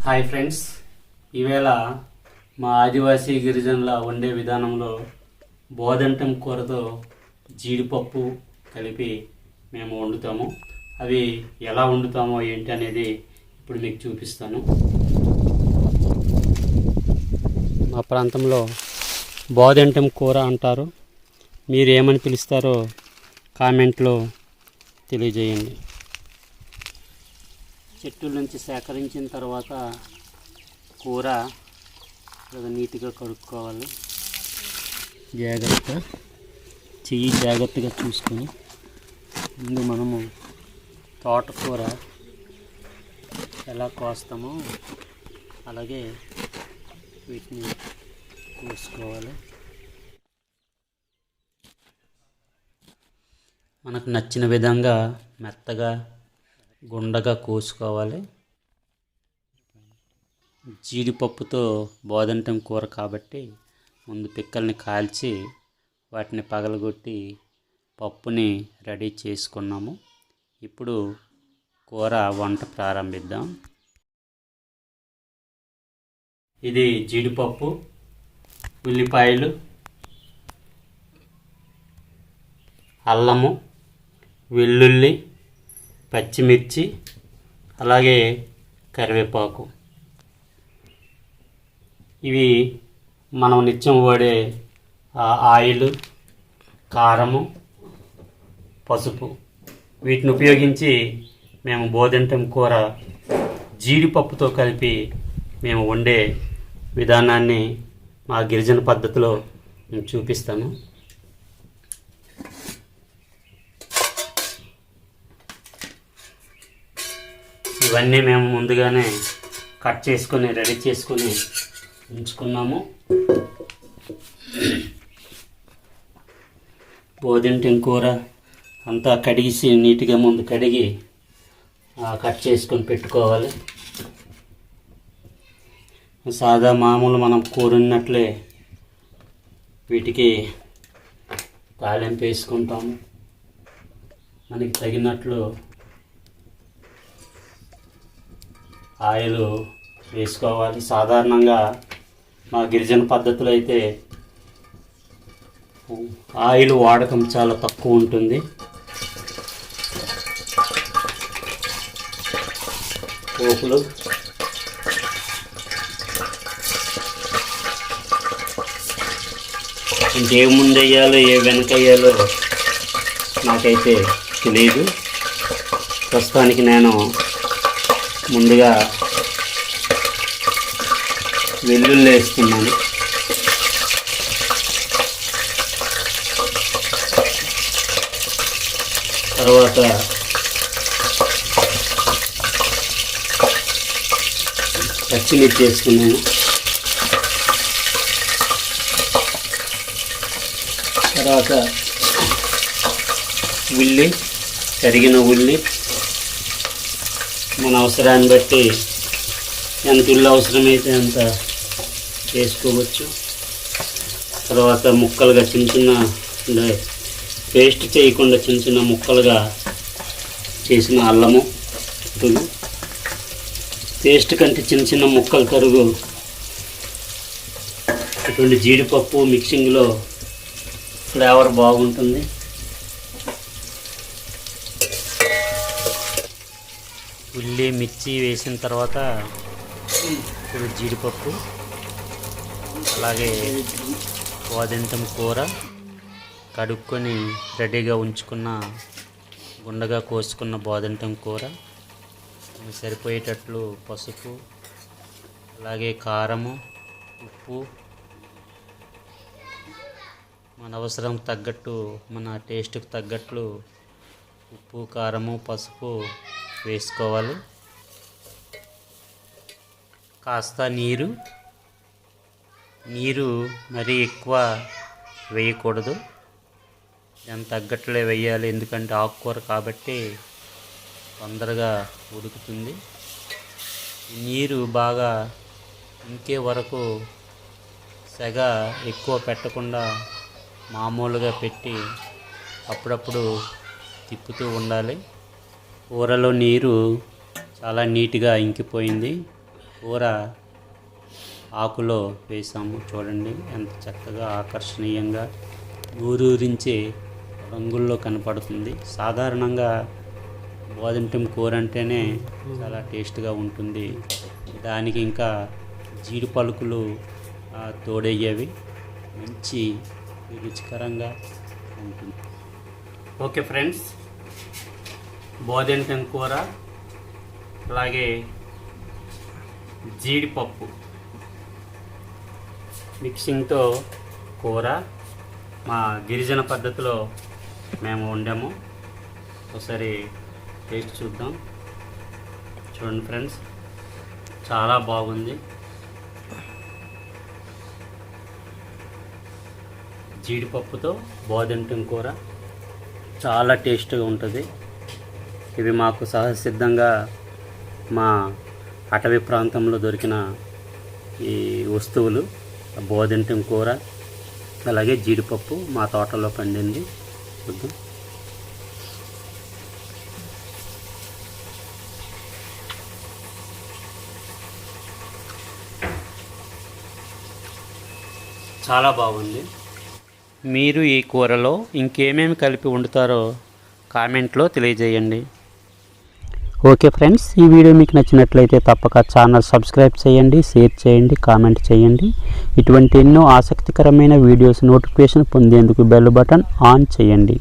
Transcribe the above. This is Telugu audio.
హాయ్ ఫ్రెండ్స్, ఈవేళ మా ఆదివాసీ గిరిజనుల వండే విధానంలో బోదంటం కూరతో జీడిపప్పు కలిపి మేము వండుతాము. అవి ఎలా వండుతామో ఏంటి అనేది ఇప్పుడు మీకు చూపిస్తాను. మా ప్రాంతంలో బోదంటం కూర అంటారు. మీరు ఏమని పిలుస్తారో కామెంట్లో తెలియజేయండి. చెట్టుల నుంచి సేకరించిన తర్వాత కూర నీట్గా కడుక్కోవాలి. జాగ్రత్తగా చూసుకొని ముందు మనము తోటకూర ఎలా కోస్తామో అలాగే వీటిని కోసుకోవాలి. మనకు నచ్చిన విధంగా మెత్తగా గుండగా కోసుకోవాలి. జీడిపప్పుతో బోదంటం కూర కాబట్టి ముందు పిక్కల్ని కాల్చి వాటిని పగలగొట్టి పప్పుని రెడీ చేసుకున్నాము. ఇప్పుడు కూర వంట ప్రారంభిద్దాం. ఇది జీడిపప్పు, ఉల్లిపాయలు, అల్లము, వెల్లుల్లి, పచ్చిమిర్చి, అలాగే కరివేపాకు. ఇవి మనం నిత్యం వాడే ఆయిల్, కారము, పసుపు. వీటిని ఉపయోగించి మేము బోదంటం కూర జీడిపప్పుతో కలిపి మేము వండే విధానాన్ని మా గిరిజన పద్ధతిలో నేను చూపిస్తాను. ఇవన్నీ మేము ముందుగానే కట్ చేసుకొని రెడీ చేసుకొని ఉంచుకున్నాము. బోదంటం కూర అంతా కడిగేసి నీట్గా ముందు కడిగి కట్ చేసుకొని పెట్టుకోవాలి. సాదా మామూలు మనం కూర ఉన్నట్లే వీటికి తాలింపు వేసుకుంటాము. మనకి తగినట్లు ఆయిల్ వేసుకోవాలి. సాధారణంగా మా గిరిజన పద్ధతిలో అయితే ఆయిల్ వాడకం చాలా తక్కువ ఉంటుంది. పోపులు ఏ ముందు వేయాలో ఏ వెనక వేయాలో నాకైతే తెలియదు. ప్రస్తుతానికి నేను ముందుగా వెల్లుల్లి వేస్తున్నాను. తర్వాత పచ్చిమిర్చి వేసుకున్నాను. తర్వాత ఉల్లి, తరిగిన ఉల్లి మన అవసరాన్ని బట్టి ఎంత ఉల్లి అవసరమైతే అంత వేసుకోవచ్చు. తర్వాత ముక్కలుగా చిన్న చిన్న పేస్ట్ చేయకుండా చిన్న చిన్న ముక్కలుగా చేసిన అల్లము తరుగు, పేస్ట్ కంటే చిన్న చిన్న ముక్కలు తరుగు. ఇటువంటి జీడిపప్పు మిక్సింగ్లో ఫ్లేవర్ బాగుంటుంది. ఉల్లి, మిర్చి వేసిన తర్వాత ఇప్పుడు జీడిపప్పు, అలాగే బోదంటం కూర కడుక్కొని రెడీగా ఉంచుకున్న గుండగా కోసుకున్న బోదంటం కూర, సరిపోయేటట్లు పసుపు, అలాగే కారము, ఉప్పు, మన అవసరం తగ్గట్టు మన టేస్ట్కి తగ్గట్లు ఉప్పు, కారము, పసుపు వేసుకోవాలి. కాస్త నీరు మరీ ఎక్కువ వేయకూడదు, ఎంత తగ్గట్లే వేయాలి. ఎందుకంటే ఆకుకూర కాబట్టి తొందరగా ఉడుకుతుంది. నీరు బాగా ఇంకే వరకు సెగ ఎక్కువ పెట్టకుండా మామూలుగా పెట్టి అప్పుడప్పుడు తిప్పుతూ ఉండాలి. కూరలో నీరు చాలా నీట్గా ఇంకిపోయింది. కూర ఆకులో వేసాము. చూడండి ఎంత చక్కగా ఆకర్షణీయంగా ఊరూరించే రంగుల్లో కనపడుతుంది. సాధారణంగా బోదంటం కూర అంటేనే చాలా టేస్ట్గా ఉంటుంది. దానికి ఇంకా జీడి పలుకులు తోడయ్యేవి మంచి రుచికరంగా ఉంటుంది. ఓకే ఫ్రెండ్స్, బోదంటం కూర అలాగే జీడిపప్పు మిక్సింగ్తో కూర మా గిరిజన పద్ధతిలో మేము వండాము. ఒకసారి టేస్ట్ చూద్దాం. చూడండి ఫ్రెండ్స్, చాలా బాగుంది. జీడిపప్పుతో బోదంటం కూర చాలా టేస్ట్గా ఉంటుంది. ఇవి మాకు సహజసిద్ధంగా మా అటవీ ప్రాంతంలో దొరికిన ఈ వస్తువులు. బోదంటం కూర అలాగే జీడిపప్పు మా తోటలో పండింది. చూద్దాం. చాలా బాగుంది. మీరు ఈ కూరలో ఇంకేమేమి కలిపి వండుతారో కామెంట్లో తెలియజేయండి. ఓకే ఫ్రెండ్స్, ఈ వీడియో మీకు నచ్చినట్లయితే తప్పక ఛానల్ సబ్స్క్రైబ్ చేయండి, షేర్ చేయండి, కామెంట్ చేయండి. ఇటువంటి ఎన్నో ఆసక్తికరమైన వీడియోస్ నోటిఫికేషన్ పొందేందుకు బెల్ బటన్ ఆన్ చేయండి.